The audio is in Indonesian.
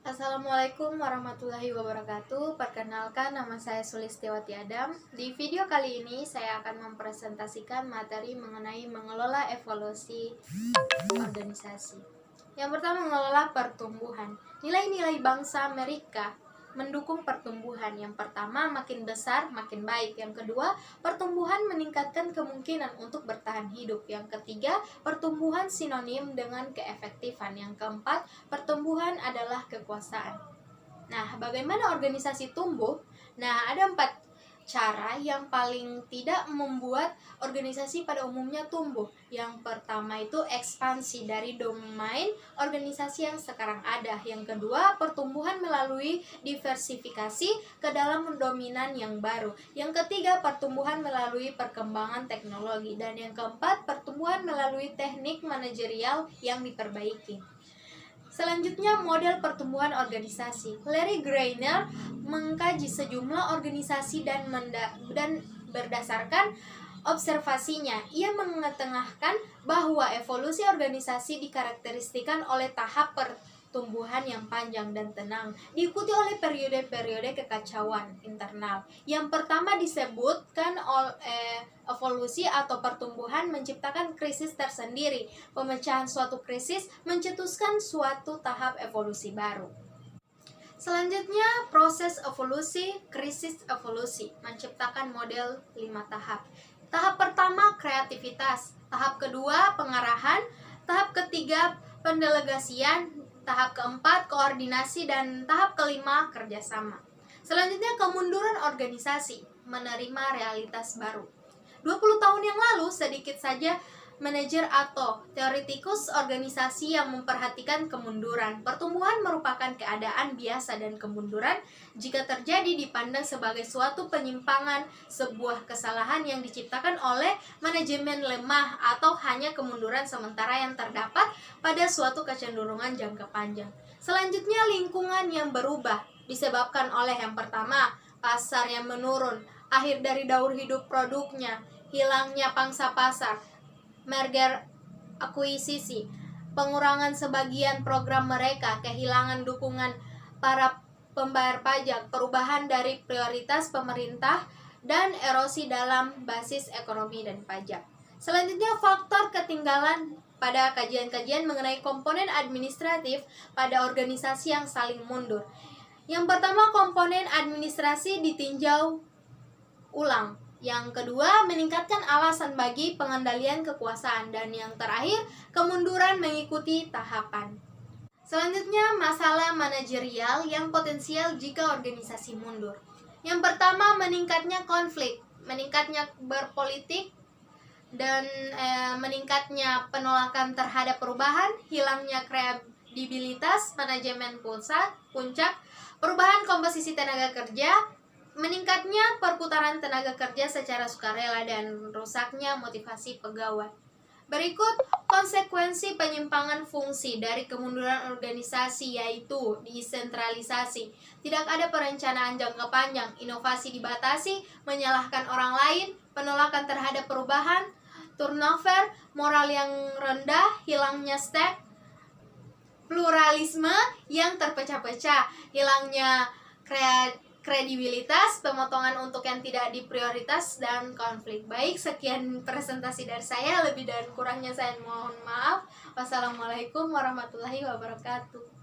Assalamualaikum warahmatullahi wabarakatuh. Perkenalkan, nama saya Sulistiawati Adam. Di video kali ini saya akan mempresentasikan materi mengenai mengelola evolusi organisasi. Yang pertama, mengelola pertumbuhan. Nilai-nilai bangsa Amerika mendukung pertumbuhan. Yang pertama, makin besar makin baik. Yang kedua, pertumbuhan meningkatkan kemungkinan untuk bertahan hidup. Yang ketiga, pertumbuhan sinonim dengan keefektifan. Yang keempat, pertumbuhan adalah kekuasaan. Nah, bagaimana organisasi tumbuh? Nah, ada 4 cara yang paling tidak membuat organisasi pada umumnya tumbuh. Yang pertama itu ekspansi dari domain organisasi yang sekarang ada. Yang kedua, pertumbuhan melalui diversifikasi ke dalam dominan yang baru. Yang ketiga, pertumbuhan melalui perkembangan teknologi. Dan yang keempat, pertumbuhan melalui teknik manajerial yang diperbaiki. Selanjutnya, model pertumbuhan organisasi. Larry Greiner mengkaji sejumlah organisasi dan berdasarkan observasinya, ia mengetengahkan bahwa evolusi organisasi dikarakteristikan oleh tahap pertumbuhan yang panjang dan tenang, diikuti oleh periode-periode kekacauan internal. Yang pertama disebutkan evolusi atau pertumbuhan menciptakan krisis tersendiri. Pemecahan suatu krisis mencetuskan suatu tahap evolusi baru. Selanjutnya, proses evolusi, krisis evolusi, menciptakan model 5 tahap. Tahap pertama, kreativitas. Tahap kedua, pengarahan. Tahap ketiga, pendelegasian. Tahap keempat, koordinasi. Dan tahap kelima, kerjasama. Selanjutnya, kemunduran organisasi, menerima realitas baru. 20 tahun yang lalu, sedikit saja manajer atau teoretikus organisasi yang memperhatikan kemunduran. Pertumbuhan merupakan keadaan biasa dan kemunduran jika terjadi dipandang sebagai suatu penyimpangan, sebuah kesalahan yang diciptakan oleh manajemen lemah atau hanya kemunduran sementara yang terdapat pada suatu kecenderungan jangka panjang. Selanjutnya, lingkungan yang berubah disebabkan oleh yang pertama, pasar yang menurun, akhir dari daur hidup produknya, hilangnya pangsa pasar, merger akuisisi, pengurangan sebagian program mereka, kehilangan dukungan para pembayar pajak, perubahan dari prioritas pemerintah, dan erosi dalam basis ekonomi dan pajak. Selanjutnya, faktor ketinggalan pada kajian-kajian mengenai komponen administratif pada organisasi yang saling mundur. Yang pertama, komponen administrasi ditinjau ulang. Yang kedua, meningkatkan alasan bagi pengendalian kekuasaan. Dan yang terakhir, kemunduran mengikuti tahapan. Selanjutnya, masalah manajerial yang potensial jika organisasi mundur. Yang pertama, meningkatnya konflik, meningkatnya berpolitik, dan meningkatnya penolakan terhadap perubahan, hilangnya kredibilitas manajemen puncak, perubahan komposisi tenaga kerja, meningkatnya perputaran tenaga kerja secara sukarela, dan rusaknya motivasi pegawai. Berikut konsekuensi penyimpangan fungsi dari kemunduran organisasi, yaitu desentralisasi. Tidak ada perencanaan jangka panjang, inovasi dibatasi, menyalahkan orang lain, penolakan terhadap perubahan, turnover, moral yang rendah, hilangnya stake, pluralisme yang terpecah-pecah, hilangnya kredibilitas, pemotongan untuk yang tidak diprioritas, dan konflik. Baik, sekian presentasi dari saya. Lebih dan kurangnya saya mohon maaf. Wassalamualaikum warahmatullahi wabarakatuh.